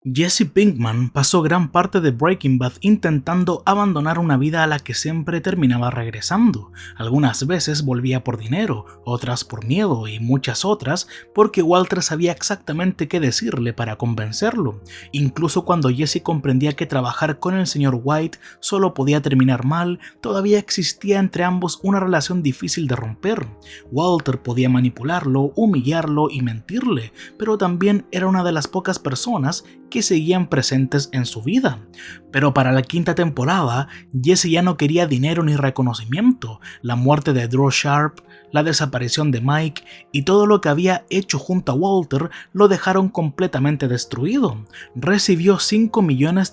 Jesse Pinkman pasó gran parte de Breaking Bad intentando abandonar una vida a la que siempre terminaba regresando. Algunas veces volvía por dinero, otras por miedo y muchas otras porque Walter sabía exactamente qué decirle para convencerlo. Incluso cuando Jesse comprendía que trabajar con el señor White solo podía terminar mal, todavía existía entre ambos una relación difícil de romper. Walter podía manipularlo, humillarlo y mentirle, pero también era una de las pocas personas que seguían presentes en su vida. Pero para la quinta temporada, Jesse ya no quería dinero ni reconocimiento. La muerte de Drew Sharp, la desaparición de Mike y todo lo que había hecho junto a Walter lo dejaron completamente destruido. Recibió $5 millones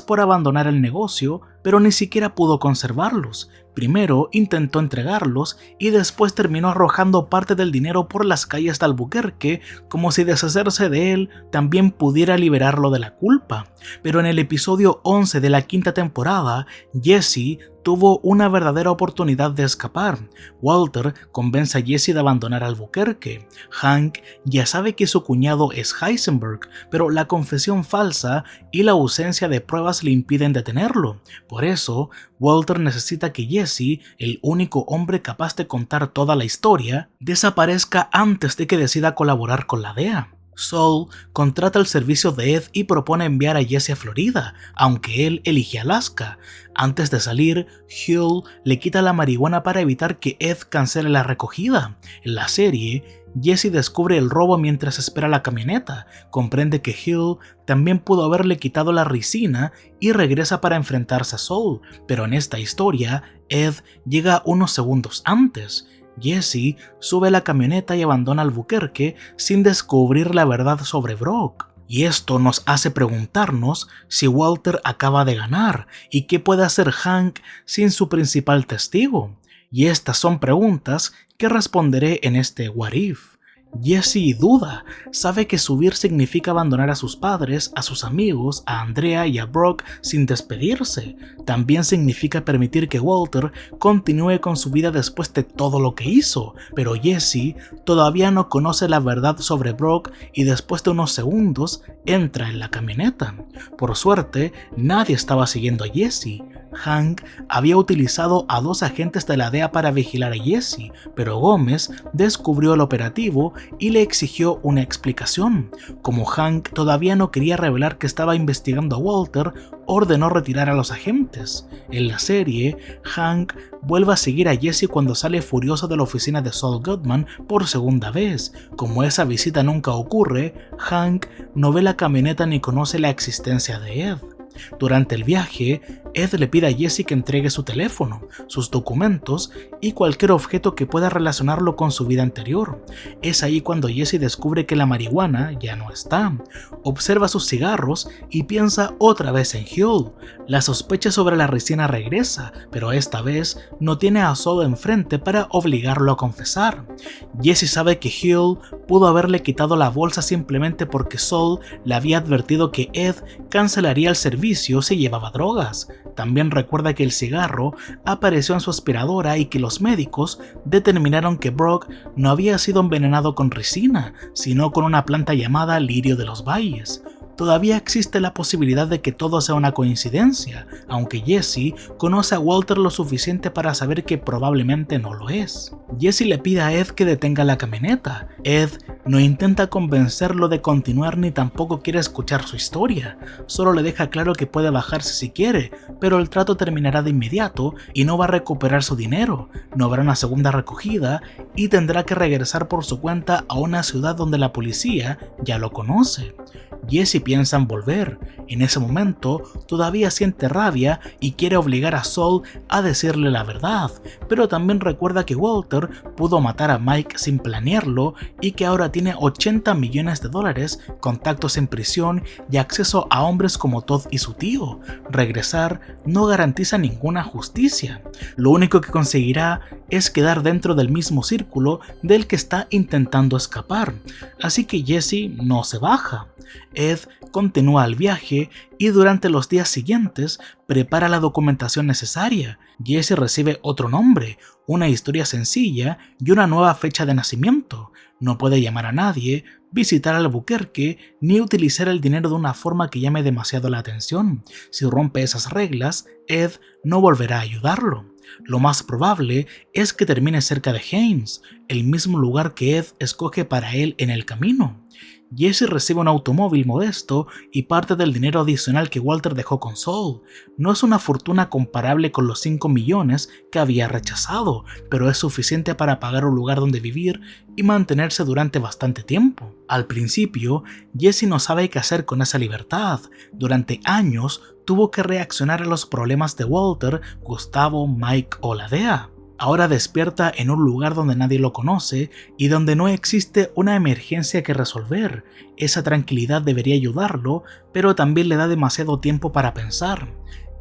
por abandonar el negocio, pero ni siquiera pudo conservarlos. Primero intentó entregarlos y después terminó arrojando parte del dinero por las calles de Albuquerque, como si deshacerse de él también pudiera liberarlo de la culpa. Pero en el episodio 11 de la quinta temporada, Jesse tuvo una verdadera oportunidad de escapar. Walter convence a Jesse de abandonar Albuquerque. Hank ya sabe que su cuñado es Heisenberg, pero la confesión falsa y la ausencia de pruebas le impiden detenerlo. Por eso, Walter necesita que Jesse, el único hombre capaz de contar toda la historia, desaparezca antes de que decida colaborar con la DEA. Saul contrata el servicio de Ed y propone enviar a Jesse a Florida, aunque él elige Alaska. Antes de salir, Huell le quita la marihuana para evitar que Ed cancele la recogida. En la serie, Jesse descubre el robo mientras espera la camioneta, comprende que Huell también pudo haberle quitado la ricina y regresa para enfrentarse a Saul, pero en esta historia, Ed llega unos segundos antes. Jesse sube a la camioneta y abandona Albuquerque sin descubrir la verdad sobre Brock. Y esto nos hace preguntarnos si Walter acaba de ganar y qué puede hacer Hank sin su principal testigo. Y estas son preguntas que responderé en este What If. Jesse duda, sabe que subir significa abandonar a sus padres, a sus amigos, a Andrea y a Brock sin despedirse. También significa permitir que Walter continúe con su vida después de todo lo que hizo, pero Jesse todavía no conoce la verdad sobre Brock y después de unos segundos entra en la camioneta. Por suerte, nadie estaba siguiendo a Jesse. Hank había utilizado a 2 agentes de la DEA para vigilar a Jesse, pero Gómez descubrió el operativo y le exigió una explicación. Como Hank todavía no quería revelar que estaba investigando a Walter, ordenó retirar a los agentes. En la serie, Hank vuelve a seguir a Jesse cuando sale furioso de la oficina de Saul Goodman por segunda vez. Como esa visita nunca ocurre, Hank no ve la camioneta ni conoce la existencia de Ed. Durante el viaje, Ed le pide a Jesse que entregue su teléfono, sus documentos y cualquier objeto que pueda relacionarlo con su vida anterior. Es ahí cuando Jesse descubre que la marihuana ya no está. Observa sus cigarros y piensa otra vez en Huell. La sospecha sobre la ricina regresa, pero esta vez no tiene a Saul enfrente para obligarlo a confesar. Jesse sabe que Huell pudo haberle quitado la bolsa simplemente porque Saul le había advertido que Ed cancelaría el servicio si llevaba drogas. También recuerda que el cigarro apareció en su aspiradora y que los médicos determinaron que Brock no había sido envenenado con ricina, sino con una planta llamada lirio de los valles. Todavía existe la posibilidad de que todo sea una coincidencia, aunque Jesse conoce a Walter lo suficiente para saber que probablemente no lo es. Jesse le pide a Ed que detenga la camioneta. Ed no intenta convencerlo de continuar ni tampoco quiere escuchar su historia, solo le deja claro que puede bajarse si quiere, pero el trato terminará de inmediato y no va a recuperar su dinero, no habrá una segunda recogida y tendrá que regresar por su cuenta a una ciudad donde la policía ya lo conoce. Jesse piensa en volver. En ese momento todavía siente rabia y quiere obligar a Saul a decirle la verdad, pero también recuerda que Walter pudo matar a Mike sin planearlo y que ahora tiene $80 millones, contactos en prisión y acceso a hombres como Todd y su tío. Regresar no garantiza ninguna justicia. Lo único que conseguirá es quedar dentro del mismo círculo del que está intentando escapar. Así que Jesse no se baja. Ed continúa el viaje y durante los días siguientes prepara la documentación necesaria. Jesse recibe otro nombre, una historia sencilla y una nueva fecha de nacimiento. No puede llamar a nadie, visitar Albuquerque ni utilizar el dinero de una forma que llame demasiado la atención. Si rompe esas reglas, Ed no volverá a ayudarlo. Lo más probable es que termine cerca de Haines, el mismo lugar que Ed escoge para él en el camino. Jesse recibe un automóvil modesto y parte del dinero adicional que Walter dejó con Saul. No es una fortuna comparable con los 5 millones que había rechazado, pero es suficiente para pagar un lugar donde vivir y mantenerse durante bastante tiempo. Al principio, Jesse no sabe qué hacer con esa libertad. Durante años tuvo que reaccionar a los problemas de Walter, Gustavo, Mike o la DEA. Ahora despierta en un lugar donde nadie lo conoce y donde no existe una emergencia que resolver. Esa tranquilidad debería ayudarlo, pero también le da demasiado tiempo para pensar.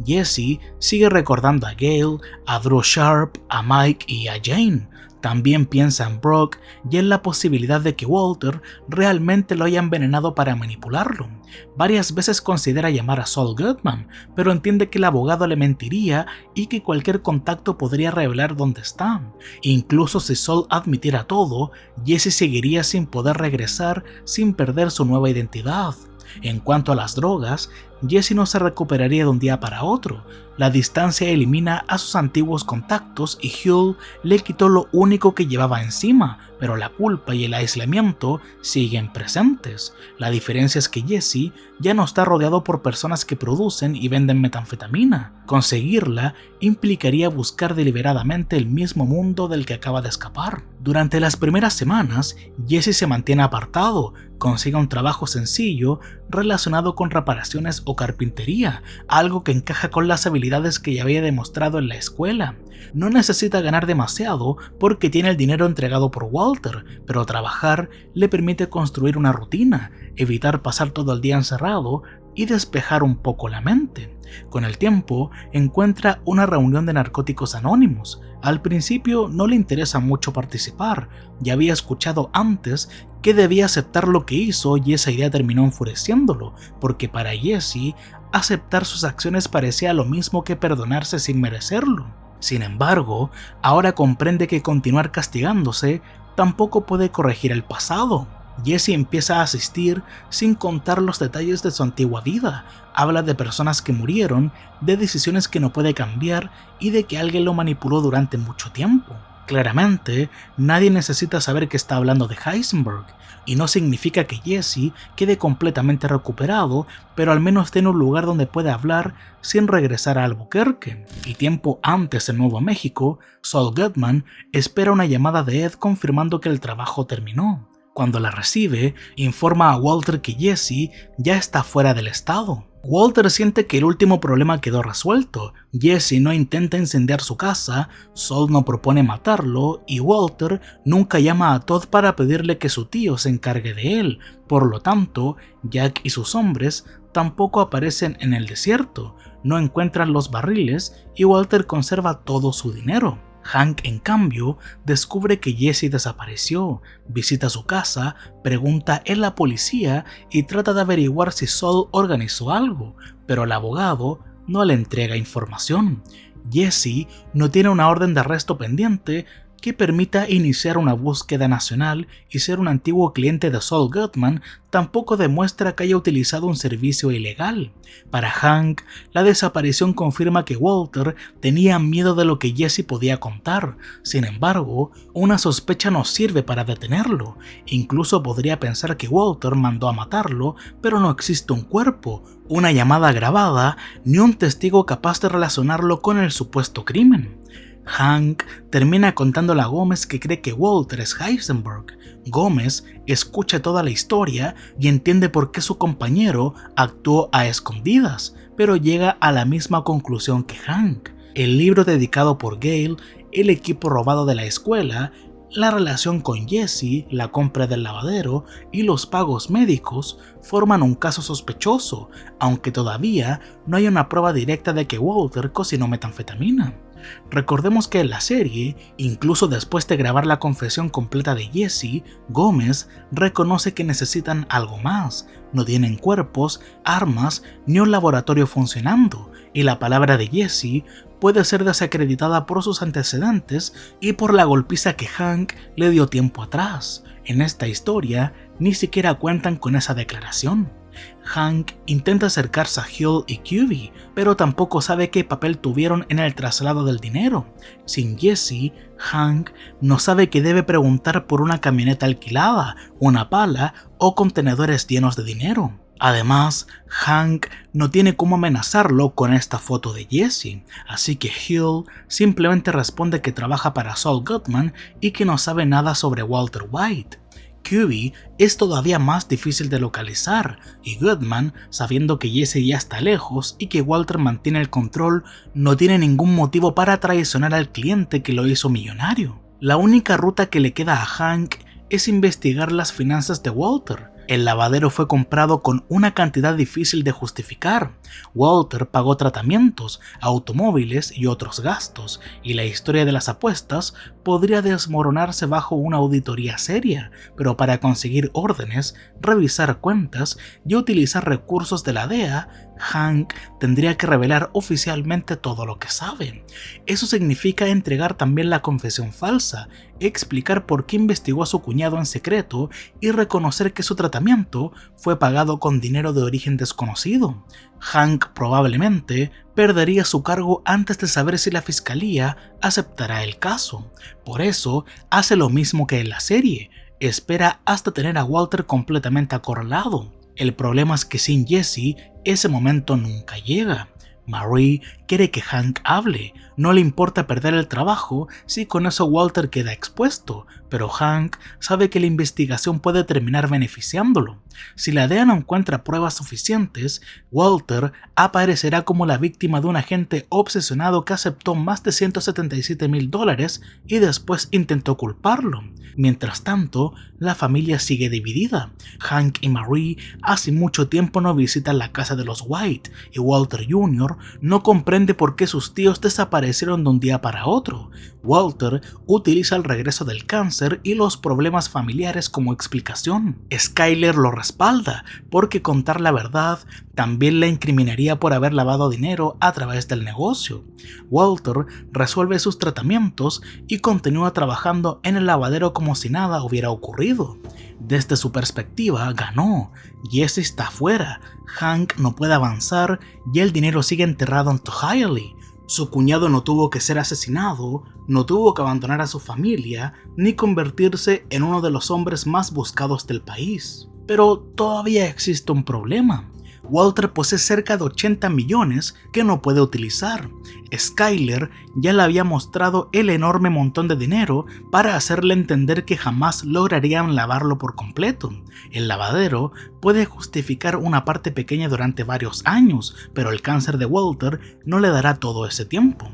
Jesse sigue recordando a Gale, a Drew Sharp, a Mike y a Jane. También piensa en Brock y en la posibilidad de que Walter realmente lo haya envenenado para manipularlo. Varias veces considera llamar a Saul Goodman, pero entiende que el abogado le mentiría y que cualquier contacto podría revelar dónde está. Incluso si Saul admitiera todo, Jesse seguiría sin poder regresar sin perder su nueva identidad. En cuanto a las drogas, Jesse no se recuperaría de un día para otro. La distancia elimina a sus antiguos contactos y Huell le quitó lo único que llevaba encima, pero la culpa y el aislamiento siguen presentes. La diferencia es que Jesse ya no está rodeado por personas que producen y venden metanfetamina. Conseguirla implicaría buscar deliberadamente el mismo mundo del que acaba de escapar. Durante las primeras semanas, Jesse se mantiene apartado, consigue un trabajo sencillo relacionado con reparaciones o carpintería, algo que encaja con las habilidades que ya había demostrado en la escuela. No necesita ganar demasiado porque tiene el dinero entregado por Walter, pero trabajar le permite construir una rutina, evitar pasar todo el día encerrado y despejar un poco la mente. Con el tiempo, encuentra una reunión de narcóticos anónimos. Al principio no le interesa mucho participar, ya había escuchado antes que debía aceptar lo que hizo y esa idea terminó enfureciéndolo, porque para Jesse, aceptar sus acciones parecía lo mismo que perdonarse sin merecerlo. Sin embargo, ahora comprende que continuar castigándose tampoco puede corregir el pasado. Jesse empieza a asistir sin contar los detalles de su antigua vida. Habla de personas que murieron, de decisiones que no puede cambiar y de que alguien lo manipuló durante mucho tiempo. Claramente, nadie necesita saber que está hablando de Heisenberg, y no significa que Jesse quede completamente recuperado, pero al menos tiene un lugar donde puede hablar sin regresar a Albuquerque. Y tiempo antes en Nuevo México, Saul Goodman espera una llamada de Ed confirmando que el trabajo terminó. Cuando la recibe, informa a Walter que Jesse ya está fuera del estado. Walter siente que el último problema quedó resuelto. Jesse no intenta incendiar su casa, Saul no propone matarlo y Walter nunca llama a Todd para pedirle que su tío se encargue de él. Por lo tanto, Jack y sus hombres tampoco aparecen en el desierto, no encuentran los barriles y Walter conserva todo su dinero. Hank, en cambio, descubre que Jesse desapareció, visita su casa, pregunta en la policía y trata de averiguar si Saul organizó algo, pero el abogado no le entrega información. Jesse no tiene una orden de arresto pendiente que permita iniciar una búsqueda nacional y ser un antiguo cliente de Saul Goodman tampoco demuestra que haya utilizado un servicio ilegal. Para Hank, la desaparición confirma que Walter tenía miedo de lo que Jesse podía contar. Sin embargo, una sospecha no sirve para detenerlo. Incluso podría pensar que Walter mandó a matarlo, pero no existe un cuerpo, una llamada grabada, ni un testigo capaz de relacionarlo con el supuesto crimen. Hank termina contándole a Gómez que cree que Walter es Heisenberg. Gómez escucha toda la historia y entiende por qué su compañero actuó a escondidas, pero llega a la misma conclusión que Hank. El libro dedicado por Gale, el equipo robado de la escuela, la relación con Jesse, la compra del lavadero y los pagos médicos forman un caso sospechoso, aunque todavía no hay una prueba directa de que Walter cocinó metanfetamina. Recordemos que en la serie, incluso después de grabar la confesión completa de Jesse, Gómez reconoce que necesitan algo más. No tienen cuerpos, armas ni un laboratorio funcionando, y la palabra de Jesse puede ser desacreditada por sus antecedentes y por la golpiza que Hank le dio tiempo atrás. En esta historia, ni siquiera cuentan con esa declaración. Hank intenta acercarse a Hill y QB, pero tampoco sabe qué papel tuvieron en el traslado del dinero. Sin Jesse, Hank no sabe que debe preguntar por una camioneta alquilada, una pala o contenedores llenos de dinero. Además, Hank no tiene cómo amenazarlo con esta foto de Jesse, así que Hill simplemente responde que trabaja para Saul Goodman y que no sabe nada sobre Walter White. QB es todavía más difícil de localizar, y Goodman, sabiendo que Jesse ya está lejos y que Walter mantiene el control, no tiene ningún motivo para traicionar al cliente que lo hizo millonario. La única ruta que le queda a Hank es investigar las finanzas de Walter. El lavadero fue comprado con una cantidad difícil de justificar. Walter pagó tratamientos, automóviles y otros gastos, y la historia de las apuestas podría desmoronarse bajo una auditoría seria, pero para conseguir órdenes, revisar cuentas y utilizar recursos de la DEA, Hank tendría que revelar oficialmente todo lo que sabe. Eso significa entregar también la confesión falsa, explicar por qué investigó a su cuñado en secreto y reconocer que su tratamiento fue pagado con dinero de origen desconocido. Hank probablemente perdería su cargo antes de saber si la fiscalía aceptará el caso. Por eso hace lo mismo que en la serie, espera hasta tener a Walter completamente acorralado. El problema es que sin Jesse, ese momento nunca llega. Marie quiere que Hank hable, no le importa perder el trabajo si con eso Walter queda expuesto, pero Hank sabe que la investigación puede terminar beneficiándolo. Si la DEA no encuentra pruebas suficientes, Walter aparecerá como la víctima de un agente obsesionado que aceptó más de $177,000 y después intentó culparlo. Mientras tanto, la familia sigue dividida. Hank y Marie hace mucho tiempo no visitan la casa de los White y Walter Jr. no comprende por qué sus tíos desaparecieron de un día para otro. Walter utiliza el regreso del cáncer y los problemas familiares como explicación. Skyler lo respalda porque contar la verdad también la incriminaría por haber lavado dinero a través del negocio. Walter resuelve sus tratamientos y continúa trabajando en el lavadero como si nada hubiera ocurrido. Desde su perspectiva, ganó. Jesse está afuera, Hank no puede avanzar y el dinero sigue enterrado en Tohilee. Su cuñado no tuvo que ser asesinado, no tuvo que abandonar a su familia, ni convertirse en uno de los hombres más buscados del país. Pero todavía existe un problema. Walter posee cerca de 80 millones que no puede utilizar. Skyler ya le había mostrado el enorme montón de dinero para hacerle entender que jamás lograrían lavarlo por completo. El lavadero puede justificar una parte pequeña durante varios años, pero el cáncer de Walter no le dará todo ese tiempo.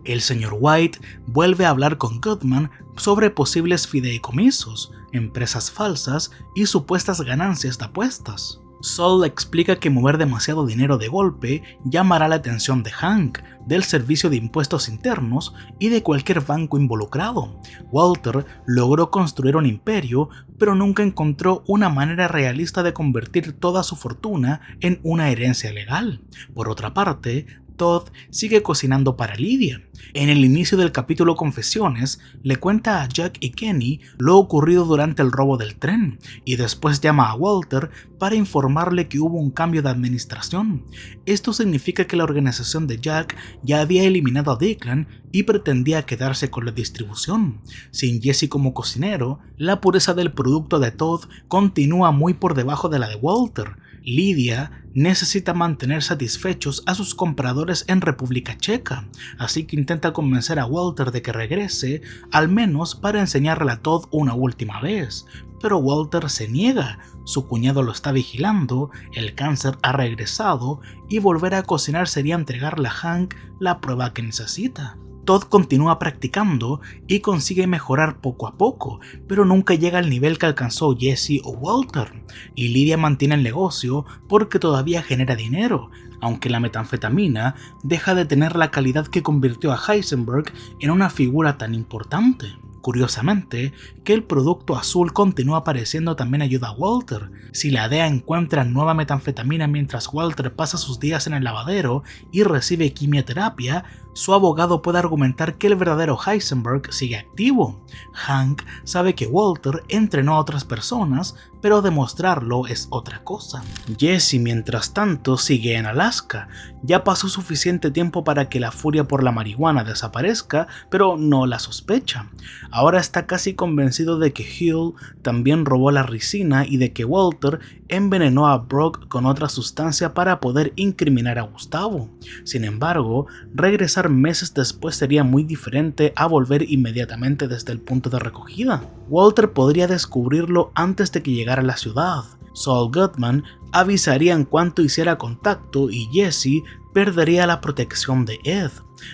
El señor White vuelve a hablar con Goodman sobre posibles fideicomisos, empresas falsas y supuestas ganancias de apuestas. Saul le explica que mover demasiado dinero de golpe llamará la atención de Hank, del Servicio de Impuestos Internos y de cualquier banco involucrado. Walter logró construir un imperio, pero nunca encontró una manera realista de convertir toda su fortuna en una herencia legal. Por otra parte, Todd sigue cocinando para Lydia. En el inicio del capítulo Confesiones, le cuenta a Jack y Kenny lo ocurrido durante el robo del tren, y después llama a Walter para informarle que hubo un cambio de administración. Esto significa que la organización de Jack ya había eliminado a Declan y pretendía quedarse con la distribución. Sin Jesse como cocinero, la pureza del producto de Todd continúa muy por debajo de la de Walter. Lydia necesita mantener satisfechos a sus compradores en República Checa, así que intenta convencer a Walter de que regrese, al menos para enseñarle a Todd una última vez. Pero Walter se niega, su cuñado lo está vigilando, el cáncer ha regresado y volver a cocinar sería entregarle a Hank la prueba que necesita. Todd continúa practicando y consigue mejorar poco a poco, pero nunca llega al nivel que alcanzó Jesse o Walter, y Lydia mantiene el negocio porque todavía genera dinero, aunque la metanfetamina deja de tener la calidad que convirtió a Heisenberg en una figura tan importante. Curiosamente, que el producto azul continúa apareciendo también ayuda a Walter. Si la DEA encuentra nueva metanfetamina mientras Walter pasa sus días en el lavadero y recibe quimioterapia, su abogado puede argumentar que el verdadero Heisenberg sigue activo. Hank sabe que Walter entrenó a otras personas, pero demostrarlo es otra cosa. Jesse, mientras tanto, sigue en Alaska. Ya pasó suficiente tiempo para que la furia por la marihuana desaparezca, pero no la sospecha. Ahora está casi convencido de que Hill también robó la ricina y de que Walter envenenó a Brock con otra sustancia para poder incriminar a Gustavo. Sin embargo, regresar meses después sería muy diferente a volver inmediatamente desde el punto de recogida. Walter podría descubrirlo antes de que llegara a la ciudad. Saul Goodman avisaría en cuanto hiciera contacto y Jesse perdería la protección de Ed.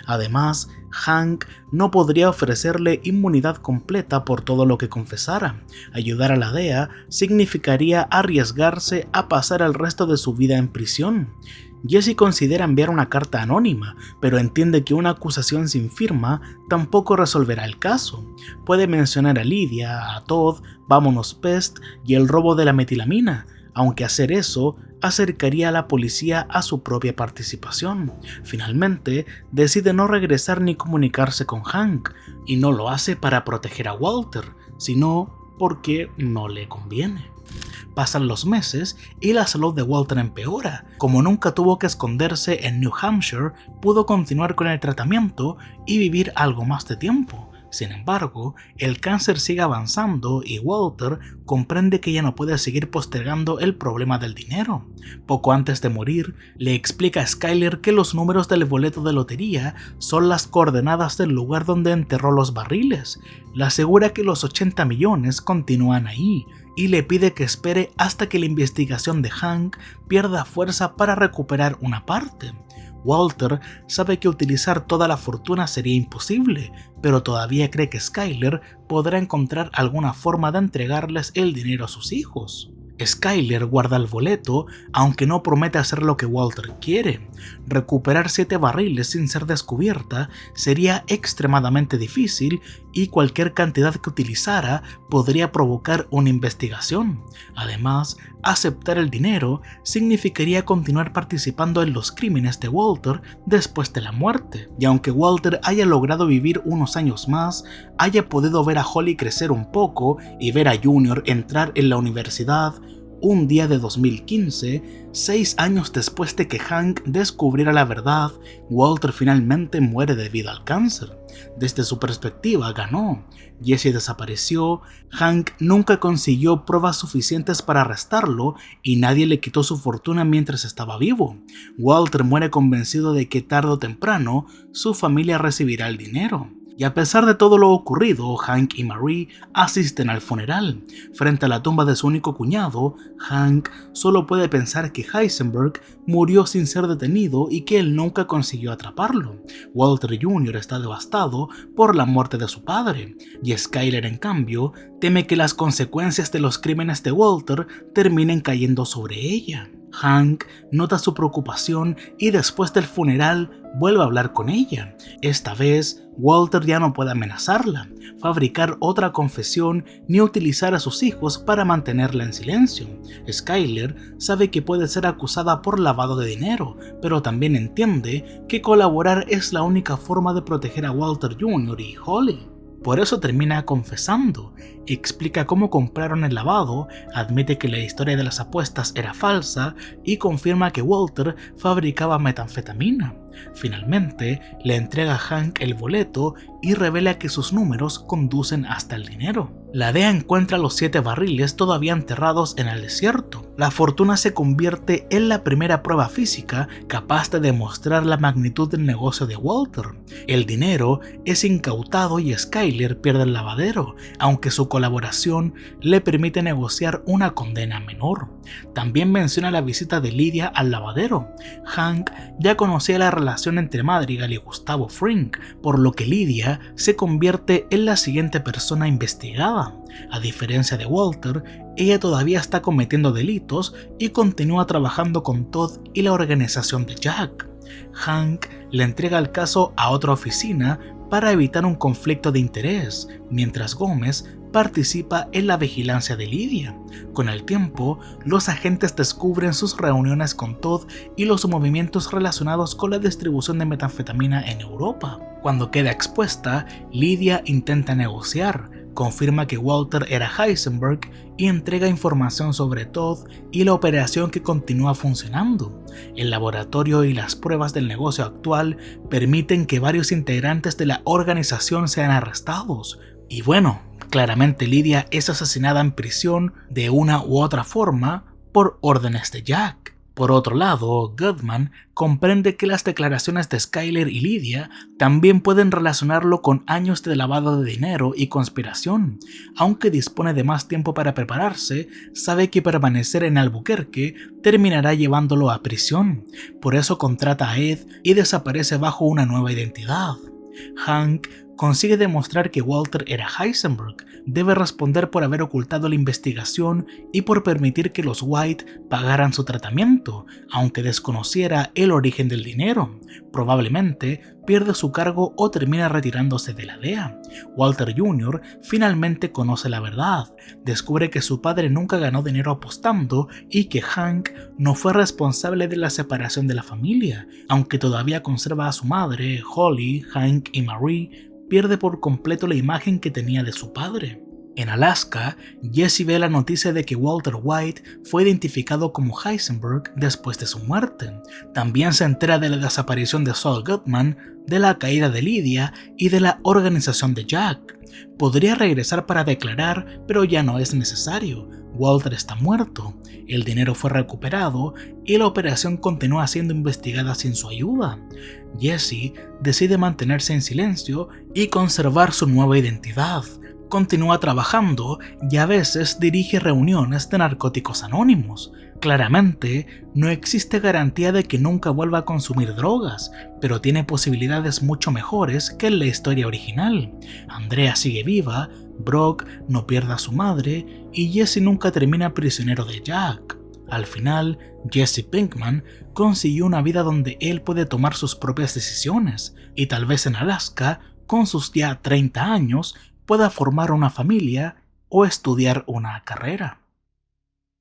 Además, Hank no podría ofrecerle inmunidad completa por todo lo que confesara. Ayudar a la DEA significaría arriesgarse a pasar el resto de su vida en prisión. Jesse considera enviar una carta anónima, pero entiende que una acusación sin firma tampoco resolverá el caso. Puede mencionar a Lydia, a Todd, Vámonos Pest y el robo de la metilamina, aunque hacer eso acercaría a la policía a su propia participación. Finalmente, decide no regresar ni comunicarse con Hank, y no lo hace para proteger a Walter, sino porque no le conviene. Pasan los meses y la salud de Walter empeora. Como nunca tuvo que esconderse en New Hampshire, pudo continuar con el tratamiento y vivir algo más de tiempo. Sin embargo, el cáncer sigue avanzando y Walter comprende que ya no puede seguir postergando el problema del dinero. Poco antes de morir, le explica a Skyler que los números del boleto de lotería son las coordenadas del lugar donde enterró los barriles. Le asegura que los 80 millones continúan ahí y le pide que espere hasta que la investigación de Hank pierda fuerza para recuperar una parte. Walter sabe que utilizar toda la fortuna sería imposible, pero todavía cree que Skyler podrá encontrar alguna forma de entregarles el dinero a sus hijos. Skyler guarda el boleto, aunque no promete hacer lo que Walter quiere. Recuperar 7 barriles sin ser descubierta sería extremadamente difícil y cualquier cantidad que utilizara podría provocar una investigación. Además, aceptar el dinero significaría continuar participando en los crímenes de Walter después de la muerte. Y aunque Walter haya logrado vivir unos años más, haya podido ver a Holly crecer un poco y ver a Junior entrar en la universidad, un día de 2015, 6 años después de que Hank descubriera la verdad, Walter finalmente muere debido al cáncer. Desde su perspectiva, ganó. Jesse desapareció, Hank nunca consiguió pruebas suficientes para arrestarlo y nadie le quitó su fortuna mientras estaba vivo. Walter muere convencido de que tarde o temprano su familia recibirá el dinero. Y a pesar de todo lo ocurrido, Hank y Marie asisten al funeral. Frente a la tumba de su único cuñado, Hank solo puede pensar que Heisenberg murió sin ser detenido y que él nunca consiguió atraparlo. Walter Jr. está devastado por la muerte de su padre, y Skyler, en cambio, teme que las consecuencias de los crímenes de Walter terminen cayendo sobre ella. Hank nota su preocupación y después del funeral vuelve a hablar con ella. Esta vez, Walter ya no puede amenazarla, fabricar otra confesión ni utilizar a sus hijos para mantenerla en silencio. Skyler sabe que puede ser acusada por lavado de dinero, pero también entiende que colaborar es la única forma de proteger a Walter Jr. y Holly. Por eso termina confesando, explica cómo compraron el lavado, admite que la historia de las apuestas era falsa y confirma que Walter fabricaba metanfetamina. Finalmente, le entrega a Hank el boleto y revela que sus números conducen hasta el dinero. La DEA encuentra los 7 barriles todavía enterrados en el desierto. La fortuna se convierte en la primera prueba física capaz de demostrar la magnitud del negocio de Walter. El dinero es incautado y Skyler pierde el lavadero, aunque su colaboración le permite negociar una condena menor. También menciona la visita de Lydia al lavadero. Hank ya conocía la relación relación entre Madrigal y Gustavo Fring, por lo que Lydia se convierte en la siguiente persona investigada. A diferencia de Walter, ella todavía está cometiendo delitos y continúa trabajando con Todd y la organización de Jack. Hank le entrega el caso a otra oficina para evitar un conflicto de interés, mientras Gómez participa en la vigilancia de Lydia. Con el tiempo, los agentes descubren sus reuniones con Todd y los movimientos relacionados con la distribución de metanfetamina en Europa. Cuando queda expuesta, Lydia intenta negociar, confirma que Walter era Heisenberg y entrega información sobre Todd y la operación que continúa funcionando. El laboratorio y las pruebas del negocio actual permiten que varios integrantes de la organización sean arrestados. Y bueno, claramente Lydia es asesinada en prisión de una u otra forma por órdenes de Jack. Por otro lado, Goodman comprende que las declaraciones de Skyler y Lydia también pueden relacionarlo con años de lavado de dinero y conspiración. Aunque dispone de más tiempo para prepararse, sabe que permanecer en Albuquerque terminará llevándolo a prisión. Por eso contrata a Ed y desaparece bajo una nueva identidad. Hank consigue demostrar que Walter era Heisenberg, debe responder por haber ocultado la investigación y por permitir que los White pagaran su tratamiento, aunque desconociera el origen del dinero. Probablemente pierde su cargo o termina retirándose de la DEA. Walter Jr. finalmente conoce la verdad, descubre que su padre nunca ganó dinero apostando y que Hank no fue responsable de la separación de la familia, aunque todavía conserva a su madre, Holly, Hank y Marie, pierde por completo la imagen que tenía de su padre. En Alaska, Jesse ve la noticia de que Walter White fue identificado como Heisenberg después de su muerte. También se entera de la desaparición de Saul Goodman, de la caída de Lydia y de la organización de Jack. Podría regresar para declarar, pero ya no es necesario. Walter está muerto, el dinero fue recuperado y la operación continúa siendo investigada sin su ayuda. Jesse decide mantenerse en silencio y conservar su nueva identidad. Continúa trabajando y a veces dirige reuniones de narcóticos anónimos. Claramente, no existe garantía de que nunca vuelva a consumir drogas, pero tiene posibilidades mucho mejores que en la historia original. Andrea sigue viva, Brock no pierde a su madre y Jesse nunca termina prisionero de Jack. Al final, Jesse Pinkman consiguió una vida donde él puede tomar sus propias decisiones y tal vez en Alaska, con sus ya 30 años, pueda formar una familia o estudiar una carrera.